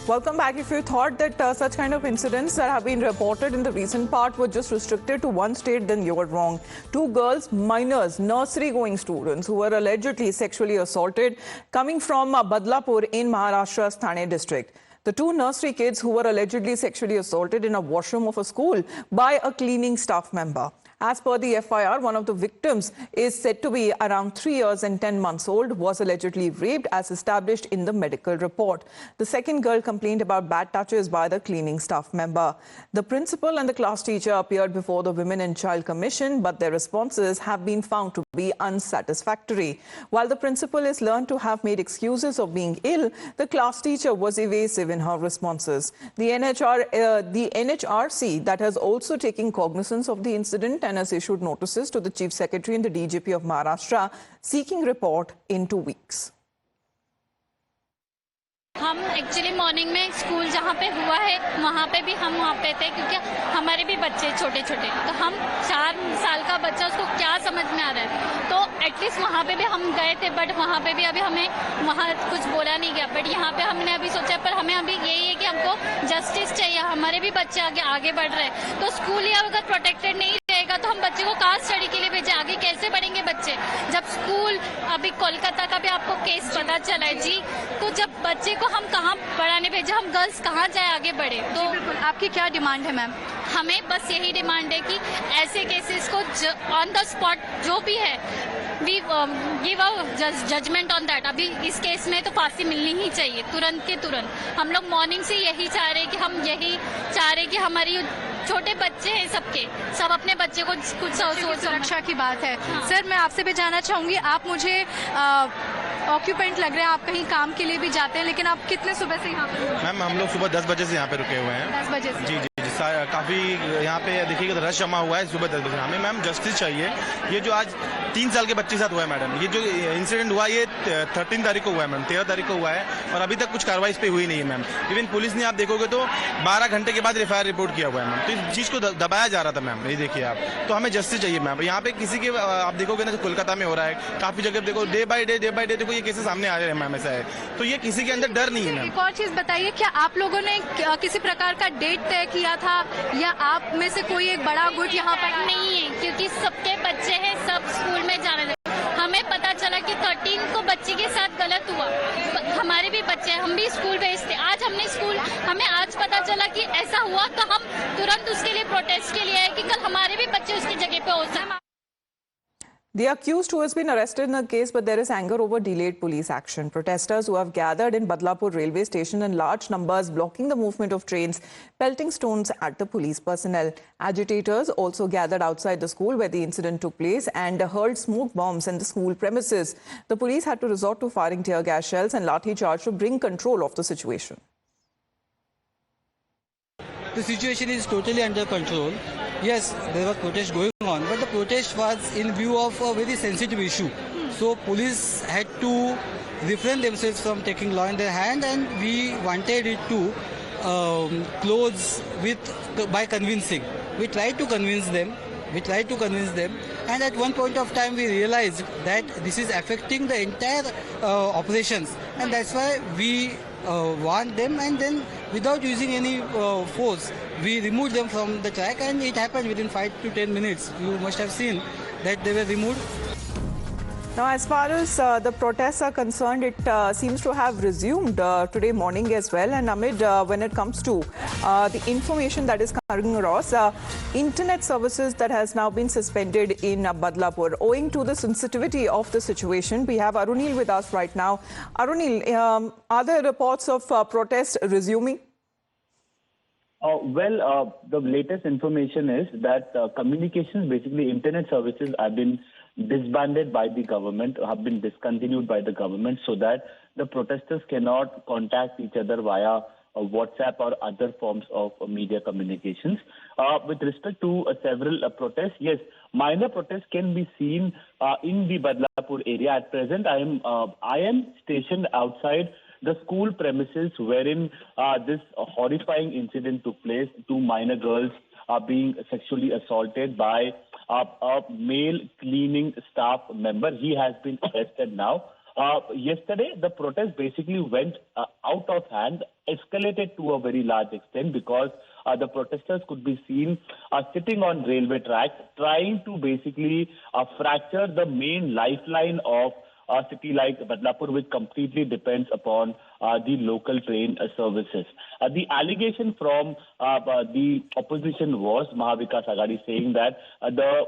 Welcome back. If you thought that such kind of incidents that have been reported in the recent part were just restricted to one state, then you are wrong. Two girls, minors, nursery-going students who were allegedly sexually assaulted coming from Badlapur in Maharashtra's Thane district. The two nursery kids who were allegedly sexually assaulted in a washroom of a school by a cleaning staff member. As per the FIR, one of the victims is said to be around 3 years and 10 months old, was allegedly raped as established in the medical report. The second girl complained about bad touches by the cleaning staff member. The principal and the class teacher appeared before the Women and Child Commission, but their responses have been found to be unsatisfactory. While the principal is learned to have made excuses of being ill, the class teacher was evasive in her responses. The NHRC that has also taken cognizance of the incident and has issued notices to the Chief Secretary and the DGP of Maharashtra seeking report in 2 weeks. हम actually morning में school जहाँ पे हुआ है वहाँ पे भी हम वहाँ पे थे, क्योंकि हमारे भी बच्चे छोटे छोटे, तो हम 4 साल का बच्चा उसको क्या समझ में आ रहा है, तो एटलीस्ट वहाँ पे भी हम गए थे, बट वहाँ पे भी अभी हमें वहाँ कुछ बोला नहीं गया। बट यहाँ पे हमने अभी सोचा, पर हमें अभी यही है कि हमको जस्टिस चाहिए, हमारे भी बच्चे आगे बढ़ रहे हैं, तो स्कूल ही अगर प्रोटेक्टेड नहीं रहेगा तो हम बच्चे को कहाँ स्टडी के लिए भेजे, आगे कैसे बढ़ेंगे बच्चे। जब स्कूल अभी कोलकाता का भी आपको केस पता चला है जी, तो जब बच्चे को हम कहाँ पढ़ाने भेजे, हम गर्ल्स कहाँ जाए आगे बढ़े। तो आपकी क्या डिमांड है मैम? हमें बस यही डिमांड है कि ऐसे केसेस को ऑन द स्पॉट जो भी है we give a judgement on that. अभी इस केस में तो फांसी मिलनी ही चाहिए तुरंत के तुरंत। हम लोग मॉर्निंग से यही चाह रहे हैं कि हमारी छोटे बच्चे हैं, सब अपने बच्चे को कुछ सुरक्षा की बात है। हाँ। सर, मैं आपसे भी जानना चाहूंगी, आप मुझे ऑक्यूपेंट लग रहे हैं, आप कहीं काम के लिए भी जाते हैं, लेकिन आप कितने सुबह से यहाँ पे? मैम, हम लोग सुबह 10 बजे से यहाँ पे रुके हुए हैं। 10 बजे से? जी, काफी यहाँ पे देखिएगा रश जमा हुआ है सुबह 10 बजे। हमें मैम जस्टिस चाहिए। ये जो आज 3 साल के बच्चे के साथ हुआ है मैडम, ये जो इंसिडेंट हुआ ये 13 तारीख को हुआ है मैम, 13 तारीख को हुआ है, और अभी तक कुछ कार्रवाई इस पे हुई नहीं है मैम। इवन पुलिस ने, आप देखोगे तो 12 घंटे के बाद FIR रिपोर्ट किया हुआ है मैम, तो इस चीज को दबाया जा रहा था मैम। ये देखिए आप, तो हमें जस्टिस चाहिए मैम। यहाँ पे किसी के, आप देखोगे ना, कोलकाता में हो रहा है, काफी जगह देखो, डे बाय डे देखो ये केसेस सामने आ रहे हैं मैम। ऐसा है, तो ये किसी के अंदर डर नहीं है मैम। एक और चीज बताइए, क्या आप लोगों ने किसी प्रकार का डेट तय किया था, या आप में से कोई एक बड़ा गुट यहाँ पर? नहीं है, क्योंकि सबके बच्चे हैं, सब स्कूल में जाने लगे। हमें पता चला कि 13 को बच्चे के साथ गलत हुआ, हमारे भी बच्चे हैं, हम भी स्कूल भेजते। हमें आज पता चला कि ऐसा हुआ, तो हम तुरंत उसके लिए प्रोटेस्ट के लिए आए कि कल हमारे भी बच्चे उसकी जगह पे हो सके। The accused who has been arrested in the case, but there is anger over delayed police action. Protesters who have gathered in Badlapur railway station in large numbers, blocking the movement of trains, pelting stones at the police personnel. Agitators also gathered outside the school where the incident took place and hurled smoke bombs in the school premises. The police had to resort to firing tear gas shells and lathi charge to bring control of the situation. The situation is totally under control. Yes, there was protest going on, but the protest was in view of a very sensitive issue. So police had to refrain themselves from taking law in their hand, and we wanted it to close by convincing. We tried to convince them. And at one point of time we realized that this is affecting the entire operations, and that's why we warned them, and then without using any force we removed them from the track, and it happened within 5 to 10 minutes. You must have seen that they were removed. Now, as far as the protests are concerned, it seems to have resumed today morning as well. And amid when it comes to the information that is coming across, internet services that has now been suspended in Badlapur owing to the sensitivity of the situation. We have Arunil with us right now. Arunil, are there reports of protests resuming? The latest information is that communications, basically internet services, have been disbanded by the government, have been discontinued by the government, so that the protesters cannot contact each other via WhatsApp or other forms of media communications. With respect to several protests, yes, minor protests can be seen in the Badlapur area. At present, I am stationed outside the school premises wherein this horrifying incident took place. 2 minor girls are being sexually assaulted by a male cleaning staff member. He has been arrested now. Yesterday, the protest basically went out of hand, escalated to a very large extent because the protesters could be seen sitting on railway tracks, trying to basically fracture the main lifeline of a city like Badlapur, which completely depends upon the local train services. The allegation from the opposition was Mahavikas Aghadi saying that the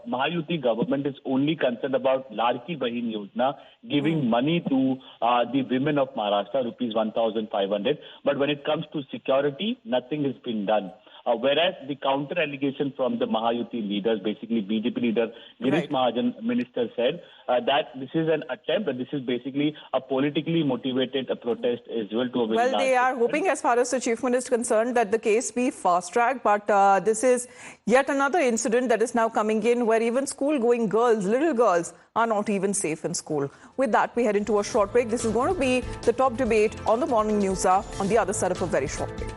Mahayuti government is only concerned about Ladki Bahin Yojana, giving money to the women of Maharashtra, rupees 1,500. But when it comes to security, nothing has been done. Whereas the counter allegation from the Mahayuti leaders, basically BJP leader Girish Mahajan, minister, said that this is an attempt, this is basically a politically motivated protest as well to a very Well, large they are extent. hoping, as far as the chief minister is concerned, that the case be fast-tracked. But this is yet another incident that is now coming in where even school-going girls, little girls, are not even safe in school. With that, we head into a short break. This is going to be the top debate on the Morning News Hour on the other side of a very short break.